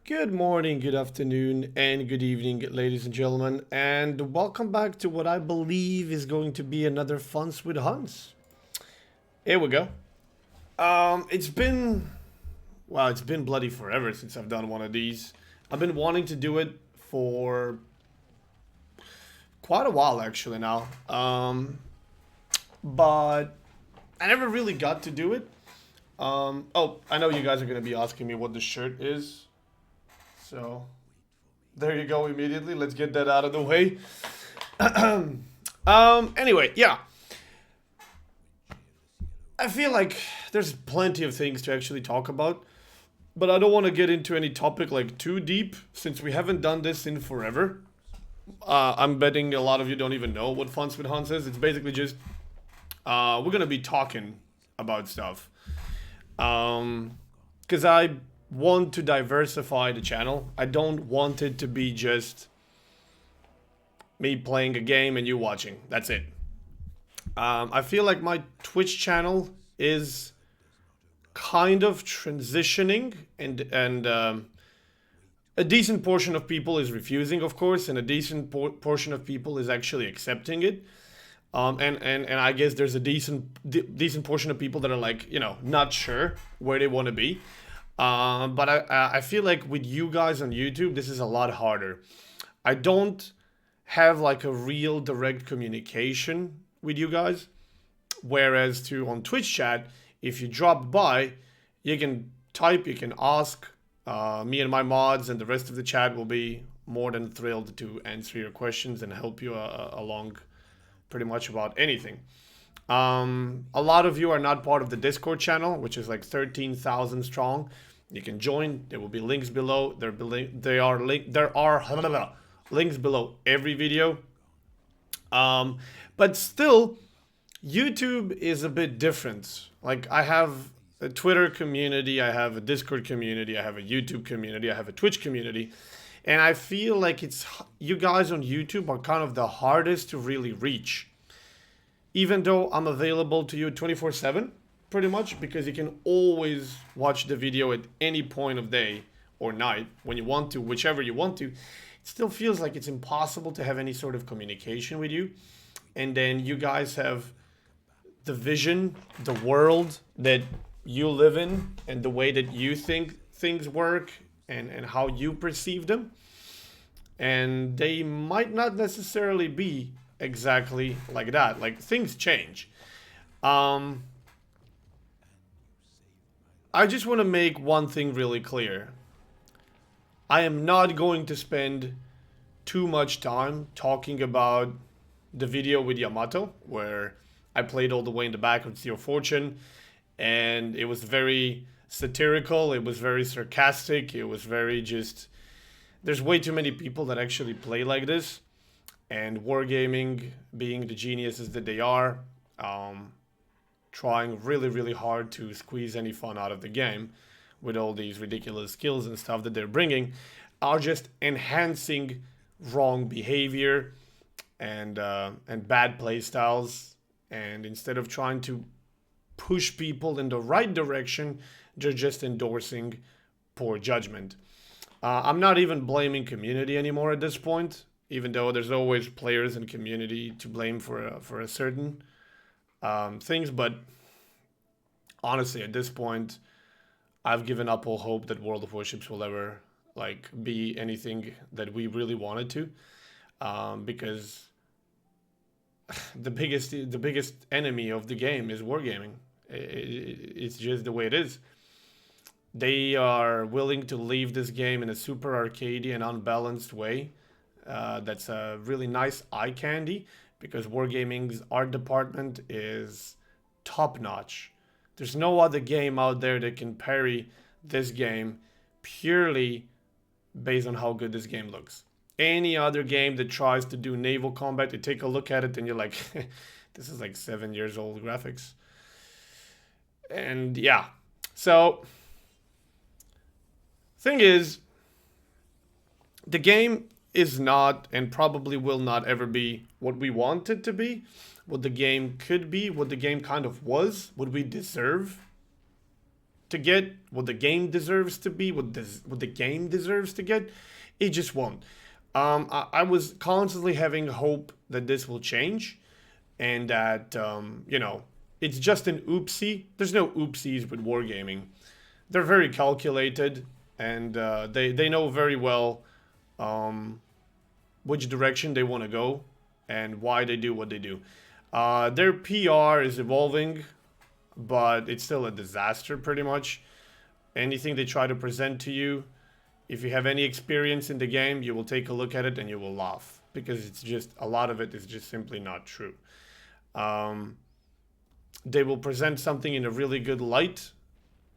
Good morning, good afternoon, and good evening, ladies and gentlemen, and welcome back to what I believe is going to be another Funs with Hans. Here we go. It's been, it's been bloody forever since I've done one of these. I've been wanting to do it for quite a while actually now, but I never really got to do it. Oh, I know you guys are going to be asking me what the shirt is, so there you go immediately. Let's get that out of the way. Anyway, yeah. I feel like there's plenty of things to actually talk about, but I don't want to get into any topic like too deep since we haven't done this in forever. I'm betting a lot of you don't even know what Funs with Hans is. It's basically just we're gonna be talking about stuff. Because I want to diversify the channel. I don't want it to be just me playing a game and you watching. That's it. I feel like my Twitch channel is kind of transitioning, and a decent portion of people is refusing, of course, and a decent portion of people is actually accepting it. And I guess there's a decent portion of people that are like, not sure where they want to be. But I feel like with you guys on YouTube, this is a lot harder. I don't have like a real direct communication with you guys. Whereas to on Twitch chat, if you drop by, you can type, you can ask. Me and my mods and the rest of the chat will be more than thrilled to answer your questions and help you along pretty much about anything. A lot of you are not part of the Discord channel, which is like 13,000 strong. You can join. There will be links below. There are links below every video. But still, YouTube is a bit different. Like I have a Twitter community, I have a Discord community, I have a YouTube community, I have a Twitch community. And I feel like you guys on YouTube are kind of the hardest to really reach. Even though I'm available to you 24/7, pretty much, because you can always watch the video at any point of day or night when you want to, whichever you want to. It still feels like it's impossible to have any sort of communication with you. And then you guys have the vision, the world that you live in, and the way that you think things work, and how you perceive them. And they might not necessarily be exactly like that. Like things change. I just want to make one thing really clear. I am not going to spend too much time talking about the video with Yamato, where I played all the way in the back of Zero Fortune, and it was very satirical, it was very sarcastic, it was very just... There's way too many people that actually play like this, and Wargaming, being the geniuses that they are, trying really, really hard to squeeze any fun out of the game with all these ridiculous skills and stuff that they're bringing, are just enhancing wrong behavior and bad play styles. And instead of trying to push people in the right direction, they're just endorsing poor judgment. I'm not even blaming community anymore at this point, even though there's always players and community to blame for a certain things. But honestly, at this point, I've given up all hope that World of Warships will ever like be anything that we really wanted to, because the biggest enemy of the game is wargaming. It's just the way it is. They are willing to leave this game in a super arcadey and unbalanced way. That's a really nice eye candy, because Wargaming's art department is top notch. There's no other game out there that can parry this game purely based on how good this game looks. Any other game that tries to do naval combat, you take a look at it and you're like, this is like 7 years old graphics. And yeah, so thing is, the game is not and probably will not ever be what we want it to be, what the game could be, what the game kind of was, what we deserve to get, what the game deserves to be, what the game deserves to get, it just won't. I was constantly having hope that this will change, and that it's just an oopsie. There's no oopsies with wargaming. They're very calculated, and they know very well which direction they want to go and why they do what they do. Their PR is evolving, but it's still a disaster pretty much. Anything they try to present to you, if you have any experience in the game, you will take a look at it and you will laugh, because it's just, a lot of it is just simply not true. They will present something in a really good light,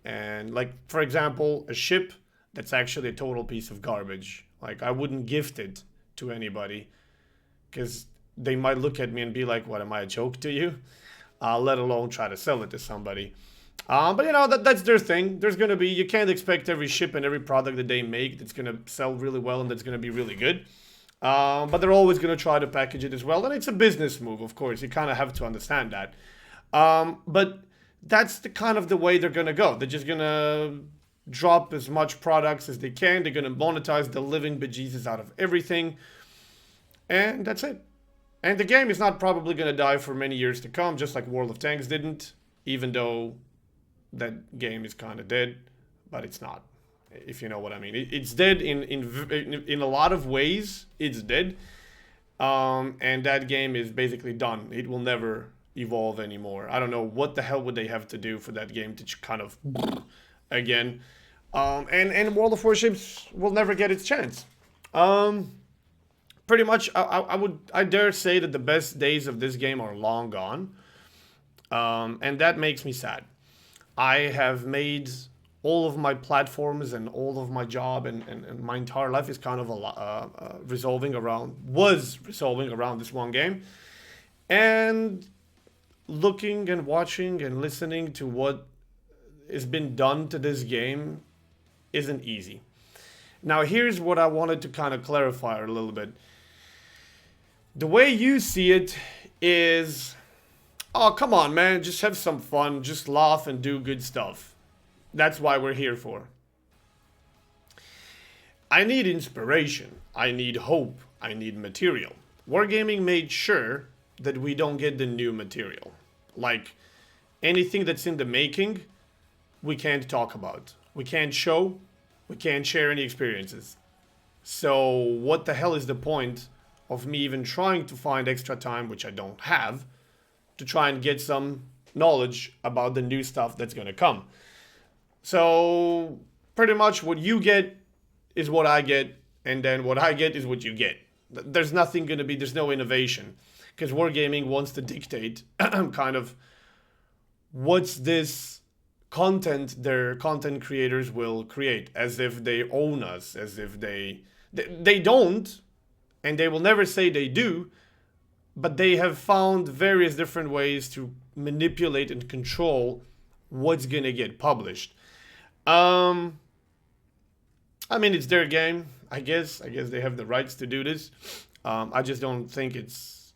and like, for example, a ship that's actually a total piece of garbage. Like, I wouldn't gift it to anybody, because they might look at me and be like, what, am I a joke to you? Let alone try to sell it to somebody. But that's their thing. There's going to be, you can't expect every ship and every product that they make that's going to sell really well and that's going to be really good. But they're always going to try to package it as well. And it's a business move, of course. You kind of have to understand that. But that's the kind of the way they're going to go. They're just going to drop as much products as they can. They're going to monetize the living bejesus out of everything. And that's it. And the game is not probably going to die for many years to come, just like World of Tanks didn't, even though that game is kind of dead, but it's not, if you know what I mean. It's dead in a lot of ways. It's dead, and that game is basically done. It will never evolve anymore. I don't know what the hell would they have to do for that game to kind of again, and World of Warships will never get its chance. Pretty much, I dare say that the best days of this game are long gone, and that makes me sad. I have made all of my platforms and all of my job and my entire life is kind of resolving around this one game, and looking and watching and listening to what has been done to this game isn't easy. Now, here's what I wanted to kind of clarify a little bit. The way you see it is, oh, come on, man, just have some fun, just laugh and do good stuff. That's why we're here for. I need inspiration. I need hope. I need material. Wargaming made sure that we don't get the new material. Like, anything that's in the making, we can't talk about. We can't show. We can't share any experiences. So what the hell is the point of me even trying to find extra time, which I don't have, to try and get some knowledge about the new stuff that's going to come? So pretty much what you get is what I get, and then what I get is what you get. There's nothing going to be, there's no innovation, because Wargaming wants to dictate kind of what's this content their content creators will create, as if they own us, as if they don't, and they will never say they do, but they have found various different ways to manipulate and control what's gonna get published. I mean, it's their game, I guess. I guess they have the rights to do this. I just don't think it's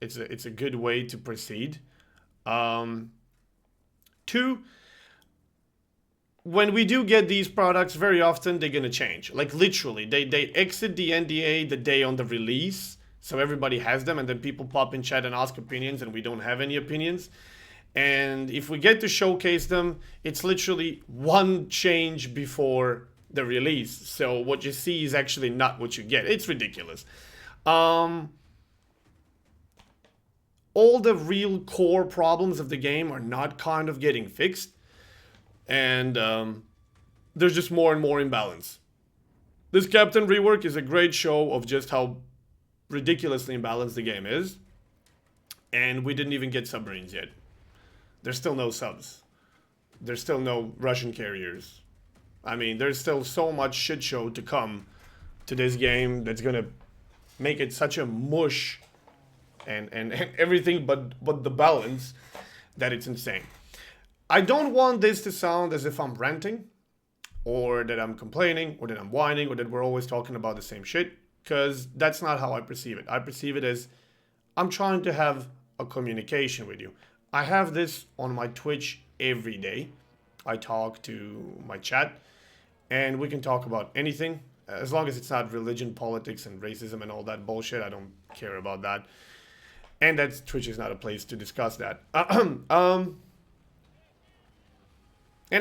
a good way to proceed. Two, when we do get these products, very often they're gonna change. Like, literally, they exit the NDA the day on the release, so everybody has them, and then people pop in chat and ask opinions, and we don't have any opinions. And if we get to showcase them, it's literally one change before the release. So what you see is actually not what you get. It's ridiculous. All the real core problems of the game are not kind of getting fixed. And there's just more and more imbalance. This Captain rework is a great show of just how ridiculously imbalanced the game is. And we didn't even get submarines yet. There's still no subs. There's still no Russian carriers. I mean, there's still so much shit show to come to this game that's gonna make it such a mush and everything but the balance that it's insane. I don't want this to sound as if I'm ranting, or that I'm complaining, or that I'm whining, or that we're always talking about the same shit, because that's not how I perceive it. I perceive it as I'm trying to have a communication with you. I have this on my Twitch every day. I talk to my chat, and we can talk about anything as long as it's not religion, politics, and racism and all that bullshit. I don't care about that. And that Twitch is not a place to discuss that. And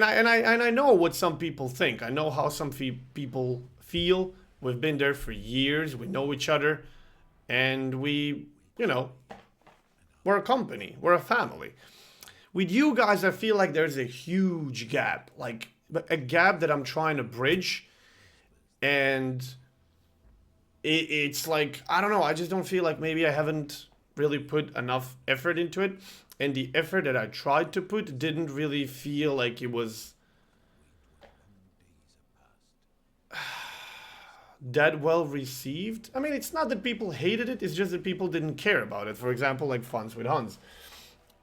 I know what some people think. I know how some people feel. We've been there for years. We know each other, and you know, we're a company. We're a family. With you guys, I feel like there's a huge gap, like a gap that I'm trying to bridge, and it's like I don't know. I just don't feel like maybe I haven't really put enough effort into it, and the effort that I tried to put didn't really feel like it was that well received. I mean, it's not that people hated it, it's just that people didn't care about it. For example, like Funs with Hans.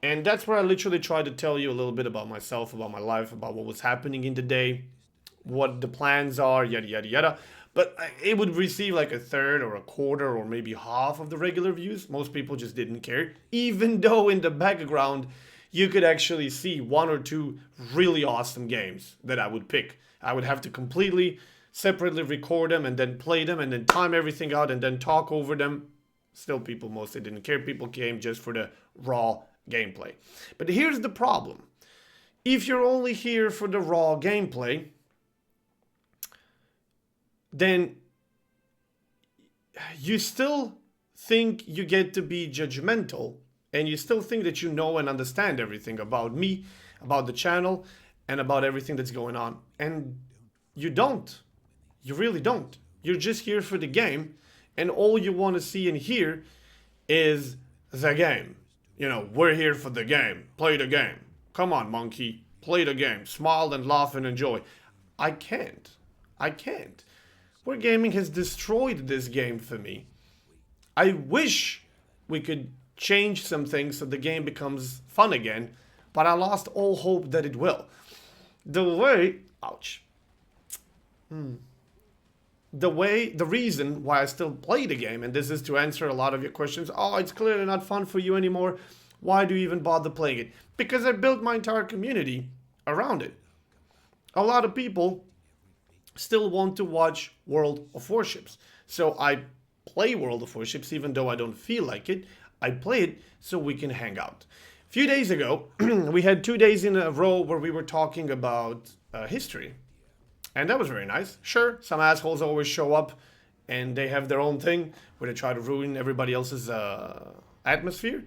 And that's where I literally tried to tell you a little bit about myself, about my life, about what was happening in the day, what the plans are, yada, yada, yada. But it would receive like a third or a quarter or maybe half of the regular views. Most people just didn't care. Even though in the background, you could actually see one or two really awesome games that I would pick. I would have to completely separately record them and then play them and then time everything out and then talk over them. Still, people mostly didn't care. People came just for the raw gameplay. But here's the problem. If you're only here for the raw gameplay, then you still think you get to be judgmental and you still think that you know and understand everything about me, about the channel, and about everything that's going on. And you don't. You really don't. You're just here for the game, and all you want to see and hear is the game. You know, we're here for the game. Play the game. Come on, monkey. Play the game. Smile and laugh and enjoy. I can't. I can't. Wargaming has destroyed this game for me. I wish we could change some things so the game becomes fun again, but I lost all hope that it will. The way... Ouch. The reason why I still play the game, and this is to answer a lot of your questions, oh, it's clearly not fun for you anymore, why do you even bother playing it? Because I built my entire community around it. A lot of people still want to watch World of Warships, so I play World of Warships even though I don't feel like it. I play it so we can hang out. A few days ago, we had 2 days in a row where we were talking about history. And that was very nice. Sure, some assholes always show up and they have their own thing where they try to ruin everybody else's atmosphere.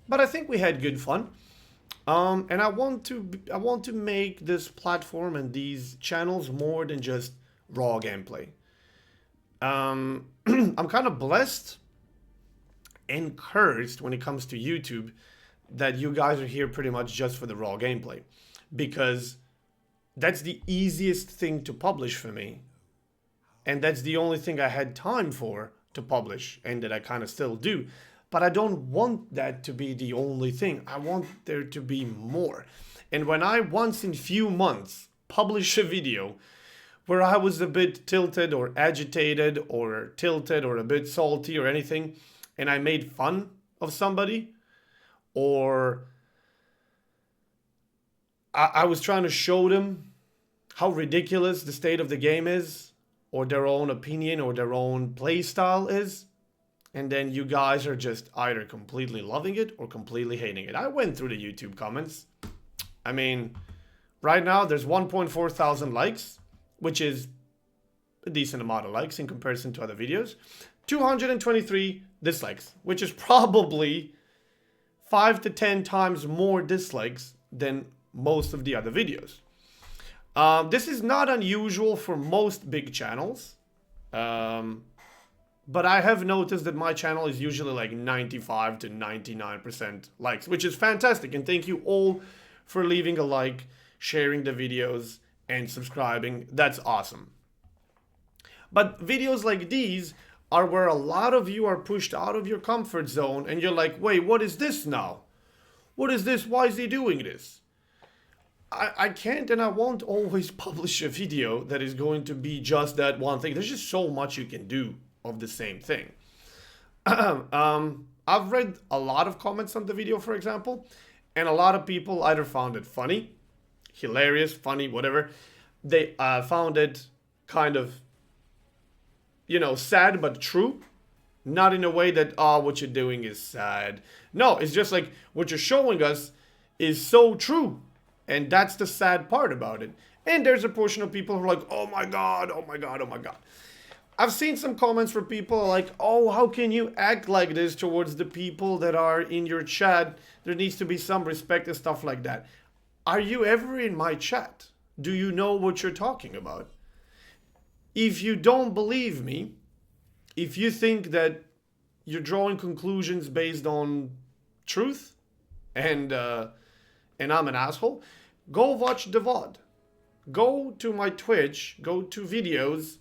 But I think we had good fun. And I want to make this platform and these channels more than just raw gameplay. I'm kind of blessed and cursed when it comes to YouTube that you guys are here pretty much just for the raw gameplay. Because that's the easiest thing to publish for me. And that's the only thing I had time for to publish, and that I kind of still do. But I don't want that to be the only thing. I want there to be more. And when I once in few months publish a video where I was a bit tilted or agitated or tilted or a bit salty or anything, and I made fun of somebody, or I was trying to show them how ridiculous the state of the game is, or their own opinion or their own play style is, and then you guys are just either completely loving it or completely hating it. I went through the YouTube comments. I mean, right now there's 1.4 thousand likes, which is a decent amount of likes in comparison to other videos. 223 dislikes, which is probably 5 to 10 times more dislikes than most of the other videos. This is not unusual for most big channels, but I have noticed that my channel is usually like 95 to 99% likes, which is fantastic, and thank you all for leaving a like, sharing the videos, and subscribing. That's awesome. But videos like these are where a lot of you are pushed out of your comfort zone, and you're like, wait, what is this now? What is this? Why is he doing this? I can't and I won't always publish a video that is going to be just that one thing. There's just so much you can do of the same thing. I've read a lot of comments on the video, for example, and a lot of people either found it funny, hilarious, funny, whatever. They found it kind of, sad but true. Not in a way that, oh, what you're doing is sad. No, it's just like what you're showing us is so true. And that's the sad part about it. And there's a portion of people who are like, oh my God, oh my God, oh my God. I've seen some comments from people like, oh, how can you act like this towards the people that are in your chat? There needs to be some respect and stuff like that. Are you ever in my chat? Do you know what you're talking about? If you don't believe me, if you think that you're drawing conclusions based on truth and I'm an asshole, go watch the VOD. Go to my Twitch, go to videos,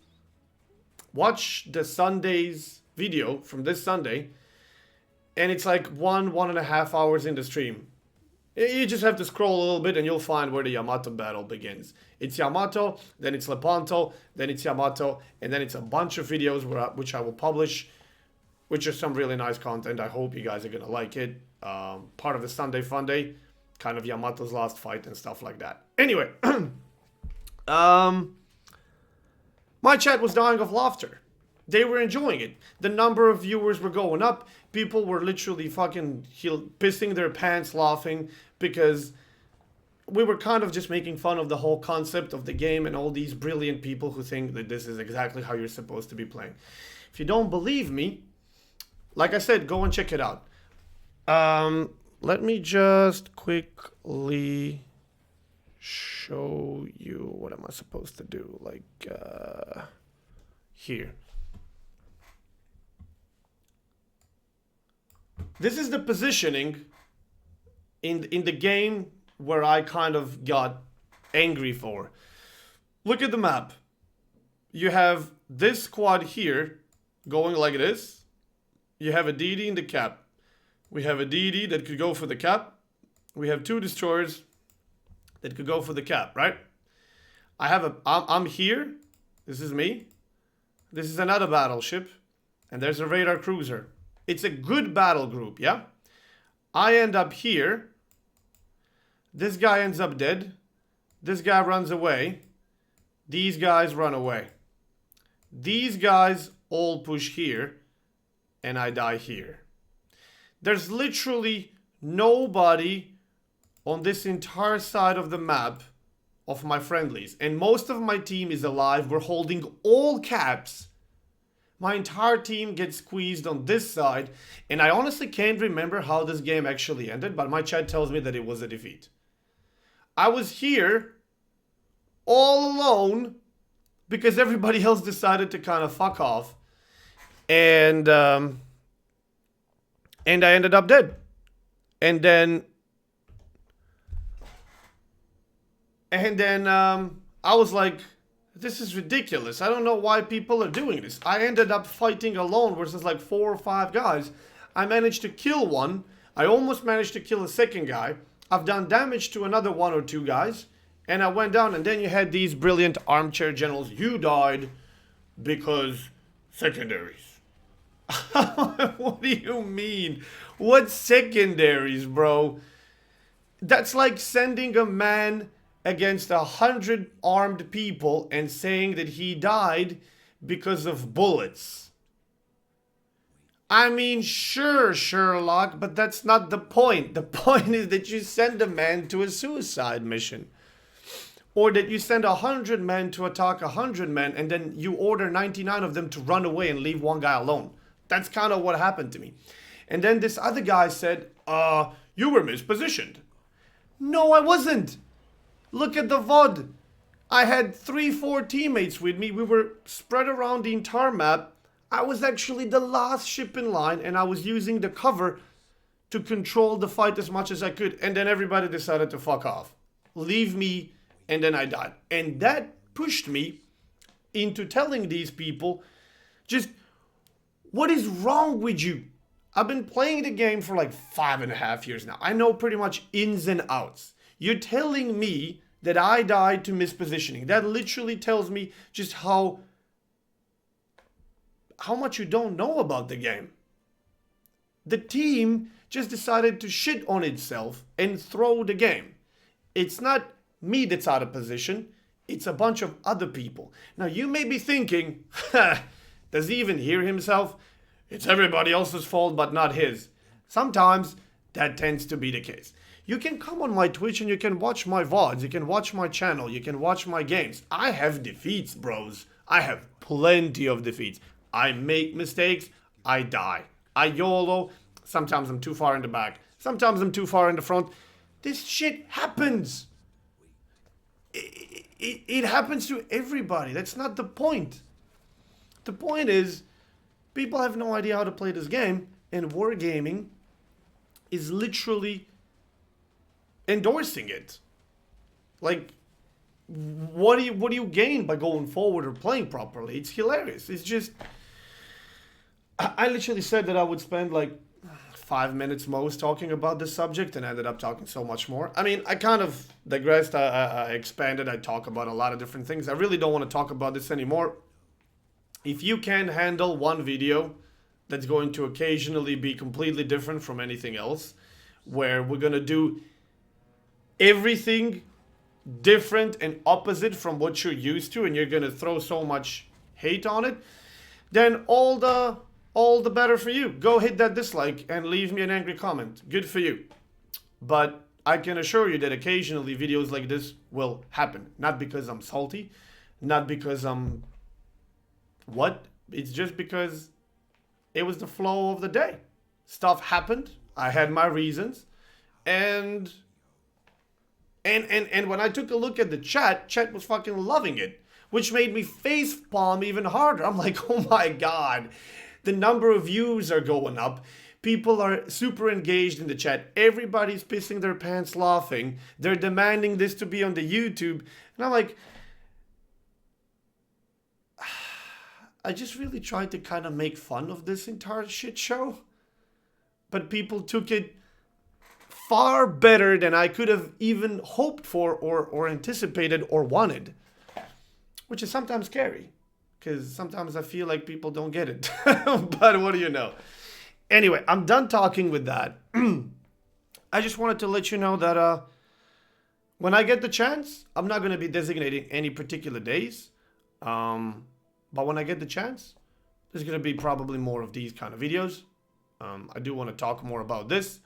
watch the Sunday's video from this Sunday, and it's like 1.5 hours in the stream. You just have to scroll a little bit and you'll find where the Yamato battle begins. It's Yamato, then it's Lepanto, then it's Yamato, and then it's a bunch of videos which I will publish, which is some really nice content. I hope you guys are gonna like it. Part of the Sunday Fun Day, kind of Yamato's last fight and stuff like that. Anyway, my chat was dying of laughter. They were enjoying it. The number of viewers were going up. People were literally fucking pissing their pants laughing because we were kind of just making fun of the whole concept of the game and all these brilliant people who think that this is exactly how you're supposed to be playing. If you don't believe me, like I said, go and check it out. Let me just quickly show you what am I supposed to do, like here. This is the positioning in the game where I kind of got angry for. Look at the map. You have this squad here going like this. You have a DD in the cap. We have a DD that could go for the cap. We have 2 destroyers that could go for the cap, right? I'm here. This is me. This is another battleship. And there's a radar cruiser. It's a good battle group, yeah? I end up here. This guy ends up dead. This guy runs away. These guys run away. These guys all push here. And I die here. There's literally nobody on this entire side of the map of my friendlies. And most of my team is alive. We're holding all caps. My entire team gets squeezed on this side. And I honestly can't remember how this game actually ended. But my chat tells me that it was a defeat. I was here all alone because everybody else decided to kind of fuck off. And I ended up dead. And then I was like, this is ridiculous. I don't know why people are doing this. I ended up fighting alone versus like 4 or 5 guys. I managed to kill one. I almost managed to kill a second guy. I've done damage to another 1 or 2 guys. And I went down, and then you had these brilliant armchair generals. You died because secondaries. What do you mean? What secondaries, bro? That's like sending a man against 100 armed people and saying that he died because of bullets. I mean, sure, Sherlock, but that's not the point. The point is that you send a man to a suicide mission. Or that you send 100 men to attack 100 men and then you order 99 of them to run away and leave one guy alone. That's kind of what happened to me. And then this other guy said, you were mispositioned. No, I wasn't. Look at the VOD. I had 3-4 teammates with me. We were spread around the entire map. I was actually the last ship in line and I was using the cover to control the fight as much as I could. And then everybody decided to fuck off. Leave me, and then I died. And that pushed me into telling these people, just, what is wrong with you? I've been playing the game for like 5.5 years now. I know pretty much ins and outs. You're telling me that I died to mispositioning. That literally tells me just how much you don't know about the game. The team just decided to shit on itself and throw the game. It's not me that's out of position. It's a bunch of other people. Now you may be thinking, does he even hear himself? It's everybody else's fault but not his. Sometimes that tends to be the case. You can come on my Twitch and you can watch my VODs, you can watch my channel, you can watch my games. I have defeats, bros. I have plenty of defeats. I make mistakes, I die. I YOLO, sometimes I'm too far in the back, sometimes I'm too far in the front. This shit happens. It happens to everybody. That's not the point. The point is, people have no idea how to play this game, and wargaming is literally endorsing it. Like, what do you gain by going forward or playing properly? It's hilarious. It's just, I literally said that I would spend like 5 minutes most talking about this subject and ended up talking so much more. I mean, I kind of digressed, I expanded, I talk about a lot of different things. I really don't want to talk about this anymore. If you can handle one video that's going to occasionally be completely different from anything else, where we're going to do everything different and opposite from what you're used to, and you're going to throw so much hate on it, then all the better for you. Go hit that dislike and leave me an angry comment. Good for you. But I can assure you that occasionally videos like this will happen. Not because I'm salty, not because I'm what? It's just because it was the flow of the day. Stuff happened. I had my reasons. And when I took a look at the chat was fucking loving it, which made me face palm even harder. I'm like, oh my God. The number of views are going up. People are super engaged in the chat. Everybody's pissing their pants laughing. They're demanding this to be on the YouTube. And I'm like, I just really tried to kind of make fun of this entire shit show. But people took it far better than I could have even hoped for or anticipated or wanted. Which is sometimes scary. Because sometimes I feel like people don't get it. But what do you know? Anyway, I'm done talking with that. I just wanted to let you know that when I get the chance, I'm not going to be designating any particular days. But when I get the chance, there's going to be probably more of these kind of videos. I do want to talk more about this.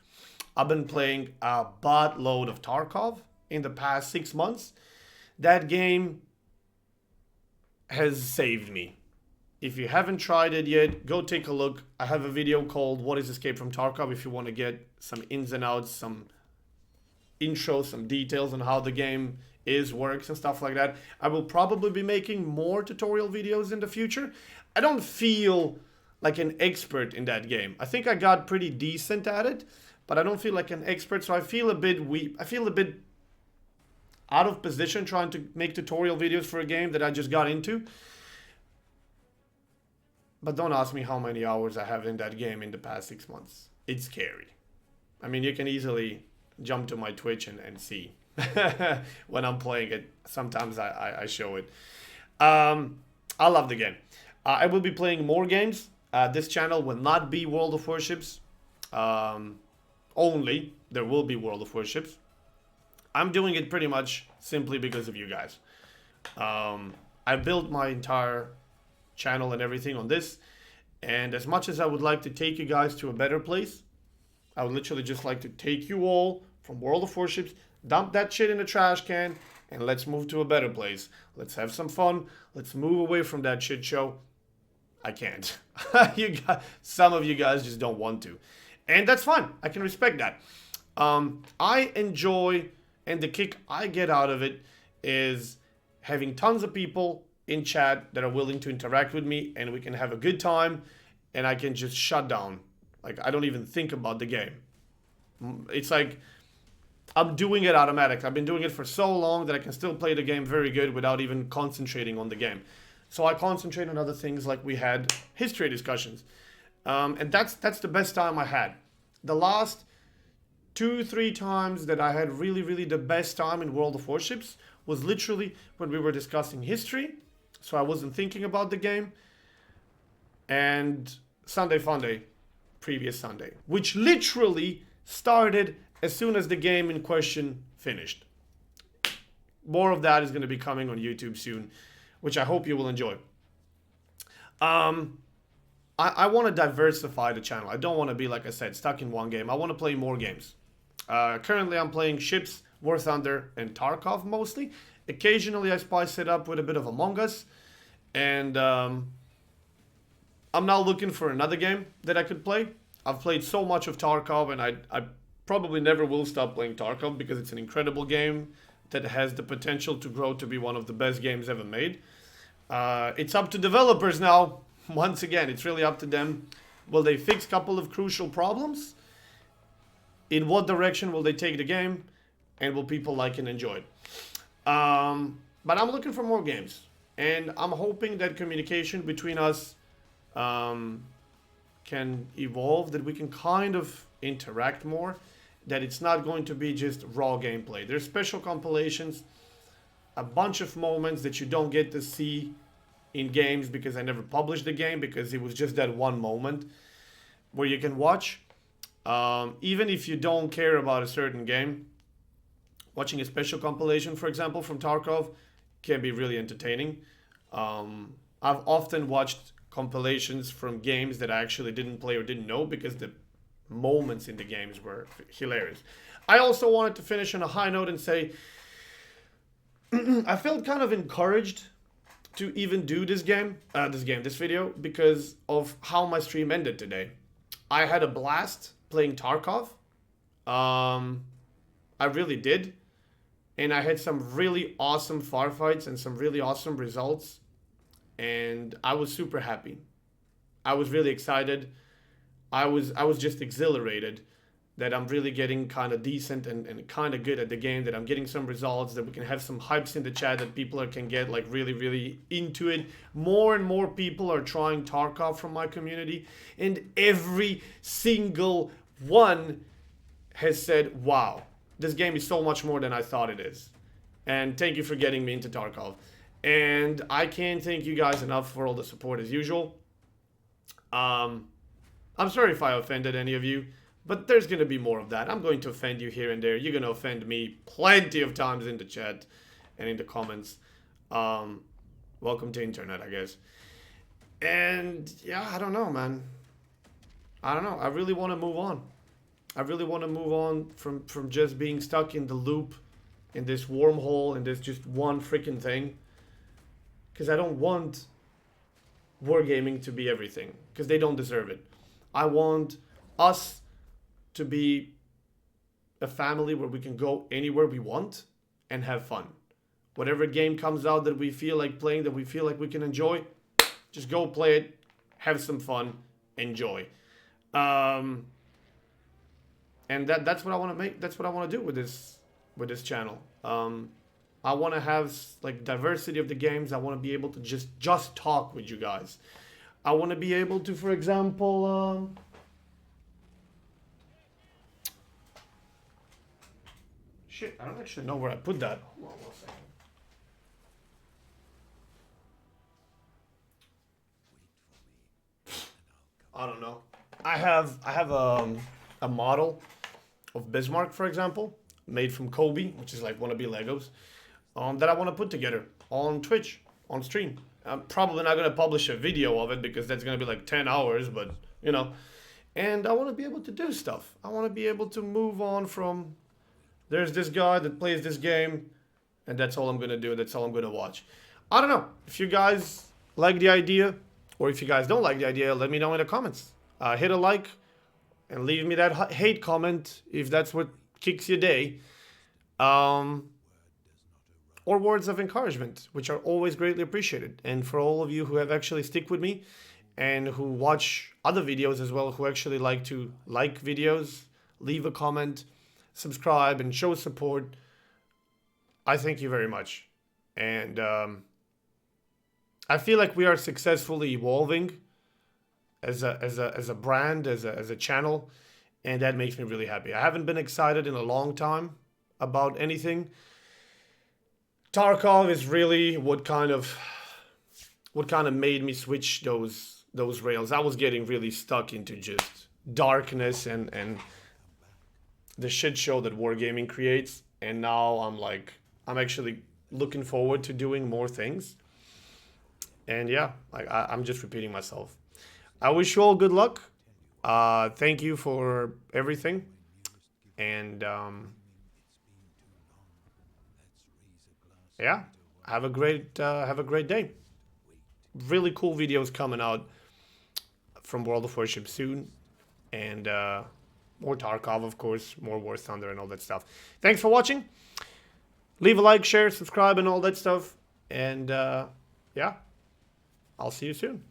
I've been playing a buttload of Tarkov in the past 6 months. That game has saved me. If you haven't tried it yet, go take a look. I have a video called What is Escape from Tarkov if you want to get some ins and outs, some intro, some details on how the game works and stuff like that. I will probably be making more tutorial videos in the future. I don't feel like an expert in that game. I think I got pretty decent at it, but I don't feel like an expert, so I feel a bit weak. I feel a bit out of position trying to make tutorial videos for a game that I just got into. But don't ask me how many hours I have in that game in the past 6 months. It's scary. I mean, you can easily jump to my Twitch and see when I'm playing it. Sometimes I show it. I love the game. I will be playing more games. This channel will not be World of Warships only. There will be World of Warships. I'm doing it pretty much simply because of you guys. I built my entire channel and everything on this. And as much as I would like to take you guys to a better place, I would literally just like to take you all from World of Warships, dump that shit in the trash can, and let's move to a better place. Let's have some fun. Let's move away from that shit show. I can't. Some of you guys just don't want to. And that's fine. I can respect that. I enjoy, and the kick I get out of it is having tons of people in chat that are willing to interact with me, and we can have a good time, and I can just shut down. Like, I don't even think about the game. It's like I'm doing it automatic. I've been doing it for so long that I can still play the game very good without even concentrating on the game. So I concentrate on other things, like we had history discussions. And that's the best time I had. The last 2-3 times that I had really the best time in World of Warships was literally when we were discussing history. So I wasn't thinking about the game. And Sunday Funday, previous Sunday, which literally started as soon as the game in question finished. more of that is going to be coming on YouTube soon, which I hope you will enjoy. I want to diversify the channel. I don't want to be, like I said, stuck in one game. I want to play more games. Currently, I'm playing Ships, War Thunder, and Tarkov mostly. Occasionally, I spice it up with a bit of Among Us. And I'm now looking for another game that I could play. I've played so much of Tarkov, and I probably never will stop playing Tarkov because it's an incredible game that has the potential to grow to be one of the best games ever made. It's up to developers now. Once again, it's really up to them. Will they fix a couple of crucial problems? In what direction will they take the game? And will people like and enjoy it? But I'm looking for more games. And I'm hoping that communication between us can evolve, that we can kind of interact more, that it's not going to be just raw gameplay. There's special compilations, a bunch of moments that you don't get to see in games because I never published the game, because it was just that one moment where you can watch. Even if you don't care about a certain game, watching a special compilation, for example, from Tarkov can be really entertaining. I've often watched compilations from games that I actually didn't play or didn't know because the moments in the games were hilarious. I also wanted to finish on a high note and say I felt kind of encouraged to even do this video, because of how my stream ended today. I had a blast playing Tarkov. I really did. And I had some really awesome firefights and some really awesome results. And I was super happy. I was really excited. I was just exhilarated that I'm really getting kind of decent and kind of good at the game, that I'm getting some results, that we can have some hypes in the chat, that people can get like really, really into it. More and more people are trying Tarkov from my community, and every single one has said, wow, this game is so much more than I thought it is. And thank you for getting me into Tarkov. And I can't thank you guys enough for all the support as usual. I'm sorry if I offended any of you, but there's going to be more of that. I'm going to offend you here and there. You're going to offend me plenty of times in the chat and in the comments. Welcome to internet, I guess. And yeah, I don't know, man. I don't know. I really want to move on. I really want to move on from just being stuck in the loop, in this wormhole, in this just one freaking thing. Because I don't want wargaming to be everything, because they don't deserve it. I want us to be a family where we can go anywhere we want and have fun. Whatever game comes out that we feel like playing, that we feel like we can enjoy, just go play it, have some fun, enjoy. And that's what I want to make. That's what I want to do with this channel. I want to have like diversity of the games. I want to be able to just talk with you guys. I want to be able to, for example, shit, I don't actually know where I put that. Hold on 1 second. I don't know. I have a model of Bismarck, for example, made from Kobe, which is like wannabe Legos, that I want to put together on Twitch, on stream. I'm probably not going to publish a video of it because that's going to be like 10 hours, but, you know. And I want to be able to do stuff. I want to be able to move on from, there's this guy that plays this game, and that's all I'm going to do. That's all I'm going to watch. I don't know. If you guys like the idea, or if you guys don't like the idea, let me know in the comments. Hit a like, and leave me that hate comment if that's what kicks your day. Or words of encouragement, which are always greatly appreciated. And for all of you who have actually stick with me and who watch other videos as well, who actually like to like videos, leave a comment, subscribe, and show support, I thank you very much. And I feel like we are successfully evolving as a brand, as a channel, and that makes me really happy. I haven't been excited in a long time about anything. Tarkov is really what kind of made me switch those rails. I was getting really stuck into just darkness and the shit show that wargaming creates, and now I'm actually looking forward to doing more things. And yeah, like I'm just repeating myself. I wish you all good luck. Thank you for everything, and yeah, have a great day. Really cool videos coming out from World of Warship soon, and more Tarkov, of course, more War Thunder, and all that stuff. Thanks for watching. Leave a like, share, subscribe, and all that stuff. And yeah, I'll see you soon.